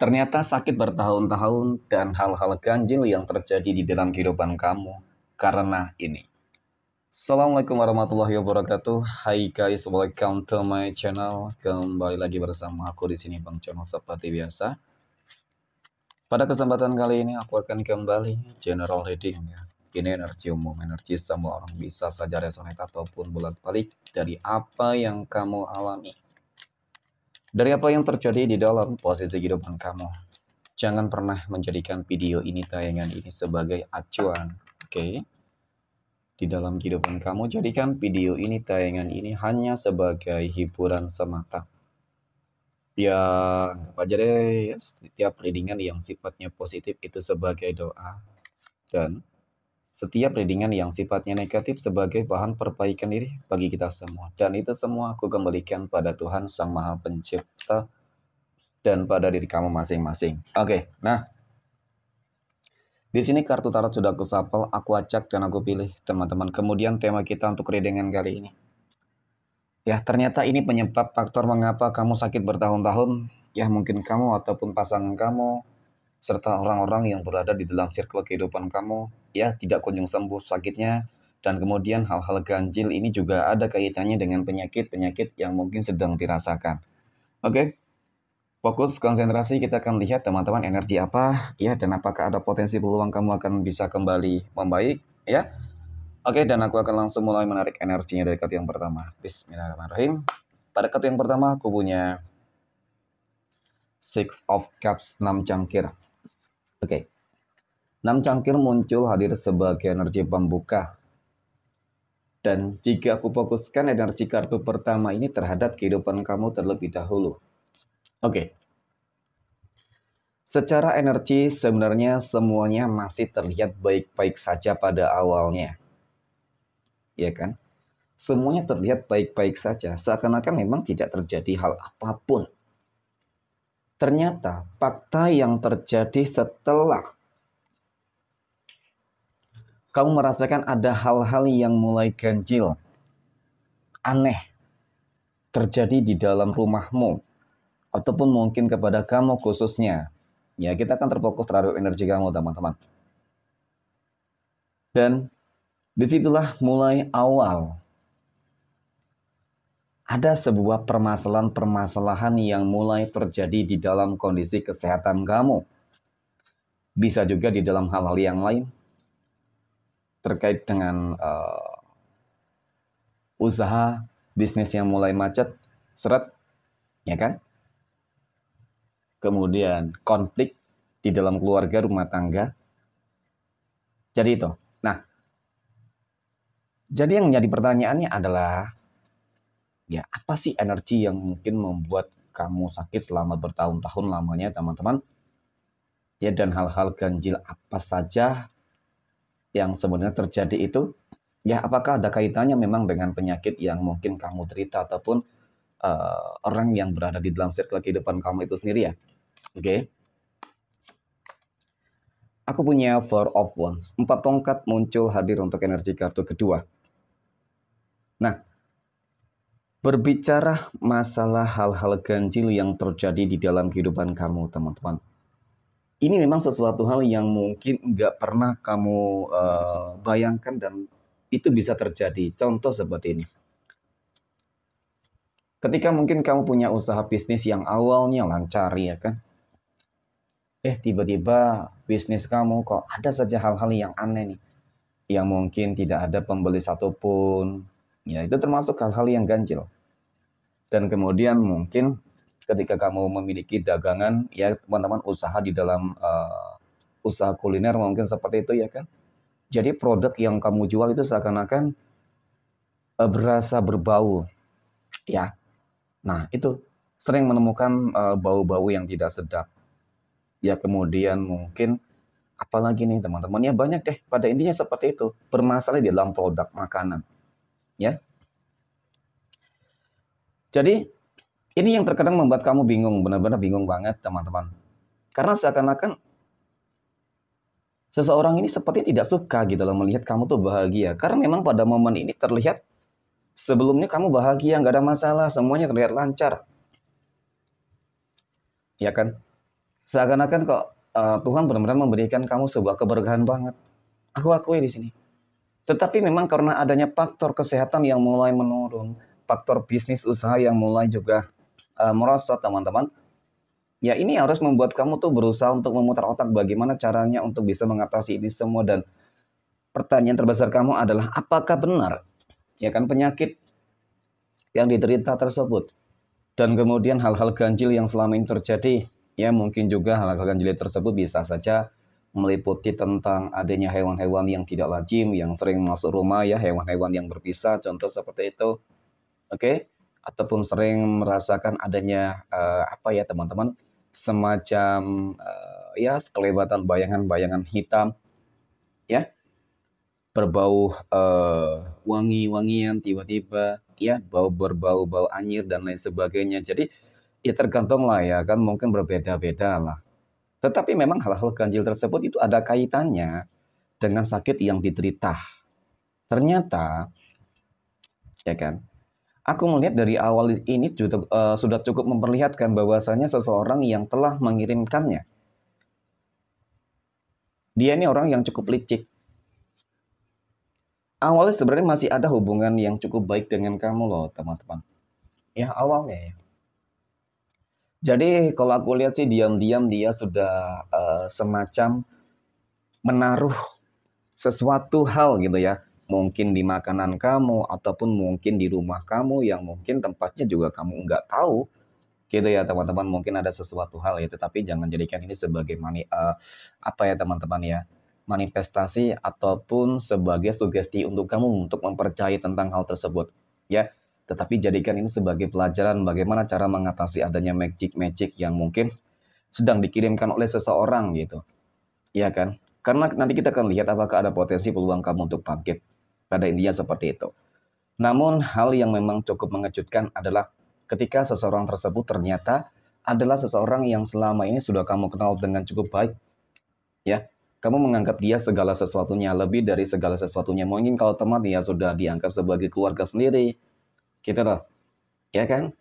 Ternyata sakit bertahun-tahun dan hal-hal ganjil yang terjadi di dalam kehidupan kamu karena ini. Assalamualaikum warahmatullahi wabarakatuh. Hai guys, welcome to my channel. Kembali lagi bersama aku di sini Bang Cono seperti biasa. Pada kesempatan kali ini aku akan kembali general reading ya. Ini energi umum, energi semua orang, bisa saja resonate ataupun bolak-balik dari apa yang kamu alami. Dari apa yang terjadi di dalam posisi kehidupan kamu. Jangan pernah menjadikan video ini, tayangan ini sebagai acuan, oke? Di dalam kehidupan kamu, jadikan video ini, tayangan ini hanya sebagai hiburan semata. Ya, anggap aja deh, setiap readingan yang sifatnya positif itu sebagai doa. Dan setiap readingan yang sifatnya negatif sebagai bahan perbaikan diri bagi kita semua. Dan itu semua aku kembalikan pada Tuhan Sang Maha Pencipta dan pada diri kamu masing-masing. Oke, nah. Di sini kartu tarot sudah aku shuffle, aku acak dan aku pilih teman-teman. Kemudian tema kita untuk readingan kali ini. Ya, ternyata ini penyebab faktor mengapa kamu sakit bertahun-tahun. Ya, mungkin kamu ataupun pasangan kamu, serta orang-orang yang berada di dalam circle kehidupan kamu, ya tidak kunjung sembuh sakitnya. Dan kemudian hal-hal ganjil ini juga ada kaitannya dengan penyakit-penyakit yang mungkin sedang dirasakan. Oke? Fokus, konsentrasi, kita akan lihat teman-teman energi apa, ya, dan apakah ada potensi peluang kamu akan bisa kembali membaik, ya. Oke, dan aku akan langsung mulai menarik energinya dari kartu yang pertama. Bismillahirrahmanirrahim. Pada kartu yang pertama, aku punya Six of Cups, 6 cangkir. Oke, 6 cangkir muncul hadir sebagai energi pembuka. Dan jika aku fokuskan energi kartu pertama ini terhadap kehidupan kamu terlebih dahulu. Oke. Secara energi sebenarnya semuanya masih terlihat baik-baik saja pada awalnya. Ya kan? Semuanya terlihat baik-baik saja, seakan-akan memang tidak terjadi hal apapun. Ternyata fakta yang terjadi setelah kamu merasakan ada hal-hal yang mulai ganjil, aneh, terjadi di dalam rumahmu, ataupun mungkin kepada kamu khususnya. Ya, kita akan terfokus terhadap energi kamu, teman-teman. Dan disitulah mulai awal ada sebuah permasalahan-permasalahan yang mulai terjadi di dalam kondisi kesehatan kamu. Bisa juga di dalam hal-hal yang lain terkait dengan usaha, bisnis yang mulai macet, seret, ya kan? Kemudian konflik di dalam keluarga, rumah tangga. Jadi itu. Nah, jadi yang menjadi pertanyaannya adalah, ya apa sih energi yang mungkin membuat kamu sakit selama bertahun-tahun lamanya, teman-teman? Ya, dan hal-hal ganjil apa saja yang sebenarnya terjadi itu? Ya, apakah ada kaitannya memang dengan penyakit yang mungkin kamu derita ataupun orang yang berada di dalam circle kehidupan kamu itu sendiri ya? Oke. Aku punya Four of Wands. 4 tongkat muncul hadir untuk energi kartu kedua. Nah, berbicara masalah hal-hal ganjil yang terjadi di dalam kehidupan kamu, teman-teman. Ini memang sesuatu hal yang mungkin nggak pernah kamu bayangkan dan itu bisa terjadi. Contoh seperti ini. Ketika mungkin kamu punya usaha bisnis yang awalnya lancar, ya kan? Tiba-tiba bisnis kamu kok ada saja hal-hal yang aneh nih. Yang mungkin tidak ada pembeli satupun. Ya, itu termasuk hal-hal yang ganjil. Dan kemudian mungkin ketika kamu memiliki dagangan, ya teman-teman usaha di dalam usaha kuliner mungkin seperti itu ya kan. Jadi produk yang kamu jual itu seakan-akan berasa berbau. Ya. Nah, itu sering menemukan bau-bau yang tidak sedap. Ya, kemudian mungkin apalagi nih teman-teman, ya banyak deh. Pada intinya seperti itu. Bermasalah di dalam produk makanan. Ya. Jadi, ini yang terkadang membuat kamu bingung. Benar-benar bingung banget teman-teman. Karena seakan-akan seseorang ini seperti tidak suka gitu loh melihat kamu tuh bahagia. Karena memang pada momen ini terlihat sebelumnya kamu bahagia, nggak ada masalah, semuanya terlihat lancar. Ya kan? Seakan-akan kok Tuhan benar-benar memberikan kamu sebuah keberkahan banget. Aku akui di sini. Tetapi memang karena adanya faktor kesehatan yang mulai menurun, faktor bisnis usaha yang mulai juga merosot, teman-teman. Ya ini harus membuat kamu tuh berusaha untuk memutar otak bagaimana caranya untuk bisa mengatasi ini semua, dan pertanyaan terbesar kamu adalah apakah benar ya kan penyakit yang diderita tersebut, dan kemudian hal-hal ganjil yang selama ini terjadi. Ya mungkin juga hal-hal ganjil tersebut bisa saja meliputi tentang adanya hewan-hewan yang tidak lazim yang sering masuk rumah, ya hewan-hewan yang berpisah, contoh seperti itu. Oke, ataupun sering merasakan adanya apa ya teman-teman, semacam ya sekelebatan bayangan-bayangan hitam, ya berbau wangi-wangian tiba-tiba, ya berbau-bau anyir dan lain sebagainya. Jadi ya tergantung lah ya kan, mungkin berbeda-beda lah. Tetapi memang hal-hal ganjil tersebut itu ada kaitannya dengan sakit yang diderita. Ternyata, ya kan, aku melihat dari awal ini sudah cukup memperlihatkan bahwasanya seseorang yang telah mengirimkannya, dia ini orang yang cukup licik. Awalnya sebenarnya masih ada hubungan yang cukup baik dengan kamu loh, teman-teman. Ya, awalnya ya. Jadi kalau aku lihat sih diam-diam dia sudah semacam menaruh sesuatu hal gitu ya. Mungkin di makanan kamu ataupun mungkin di rumah kamu yang mungkin tempatnya juga kamu nggak tahu. Gitu ya teman-teman, mungkin ada sesuatu hal ya, tetapi jangan jadikan ini sebagai apa ya teman-teman ya, manifestasi ataupun sebagai sugesti untuk kamu untuk mempercayai tentang hal tersebut ya. Tetapi jadikan ini sebagai pelajaran bagaimana cara mengatasi adanya magic yang mungkin sedang dikirimkan oleh seseorang gitu, ya kan? Karena nanti kita akan lihat apakah ada potensi peluang kamu untuk bangkit. Pada intinya seperti itu. Namun hal yang memang cukup mengejutkan adalah ketika seseorang tersebut ternyata adalah seseorang yang selama ini sudah kamu kenal dengan cukup baik, ya. Kamu menganggap dia segala sesuatunya, lebih dari segala sesuatunya. Mungkin kalau teman ya sudah dianggap sebagai keluarga sendiri, gitu loh. Ya kan?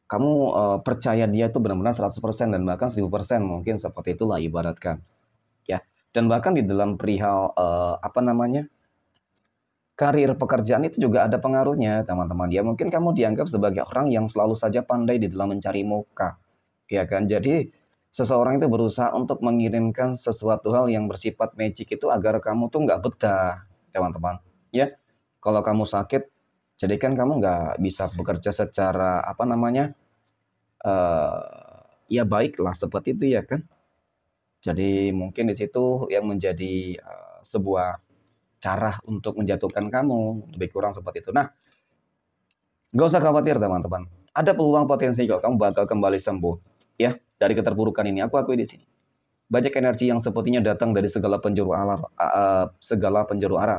Kamu percaya dia itu benar-benar 100% dan bahkan 1000% mungkin seperti itulah ibaratkan. Ya. Dan bahkan di dalam perihal apa namanya? Karir pekerjaan itu juga ada pengaruhnya, teman-teman. Ya mungkin kamu dianggap sebagai orang yang selalu saja pandai di dalam mencari muka, ya kan? Jadi seseorang itu berusaha untuk mengirimkan sesuatu hal yang bersifat magic itu agar kamu tuh nggak betah, teman-teman. Ya, kalau kamu sakit, jadi kan kamu nggak bisa bekerja secara apa namanya, ya baiklah seperti itu ya kan? Jadi mungkin di situ yang menjadi sebuah cara untuk menjatuhkan kamu, lebih kurang seperti itu. Nah, gak usah khawatir teman-teman. Ada peluang potensi kok, kamu bakal kembali sembuh. Ya, dari keterpurukan ini, aku akui di sini. Banyak energi yang sepertinya datang dari segala penjuru arah,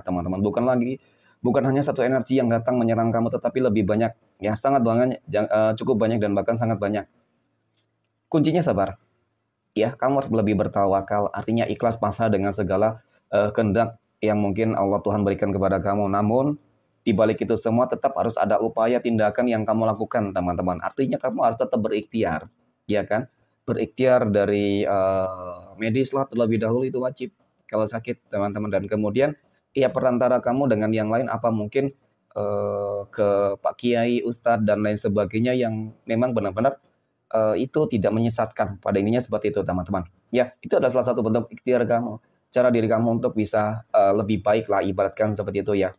teman-teman. Bukan hanya satu energi yang datang menyerang kamu, tetapi lebih banyak. Ya, sangat banyak, cukup banyak dan bahkan sangat banyak. Kuncinya sabar. Ya, kamu harus lebih bertawakal, artinya ikhlas pasrah dengan segala kehendak yang mungkin Allah Tuhan berikan kepada kamu. Namun di balik itu semua tetap harus ada upaya tindakan yang kamu lakukan, teman-teman. Artinya kamu harus tetap berikhtiar, ya kan? Berikhtiar dari medis lah terlebih dahulu, itu wajib kalau sakit, teman-teman. Dan kemudian ya perantara kamu dengan yang lain, apa mungkin ke Pak Kiai, Ustadz dan lain sebagainya yang memang benar-benar itu tidak menyesatkan. Pada intinya seperti itu, teman-teman. Ya, itu adalah salah satu bentuk ikhtiar kamu. Cara diri kamu untuk bisa lebih baik lah, ibaratkan seperti itu ya.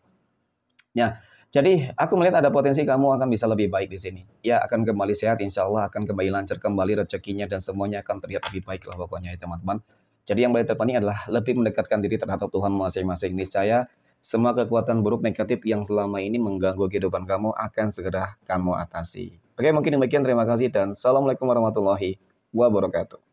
Ya, jadi aku melihat ada potensi kamu akan bisa lebih baik di sini. Ya, akan kembali sehat, insya Allah akan kembali lancar kembali rezekinya dan semuanya akan terlihat lebih baik lah pokoknya ya teman-teman. Jadi yang paling terpenting adalah lebih mendekatkan diri terhadap Tuhan masing-masing. Niscaya semua kekuatan buruk negatif yang selama ini mengganggu kehidupan kamu akan segera kamu atasi. Oke, mungkin demikian. Terima kasih dan Assalamualaikum warahmatullahi wabarakatuh.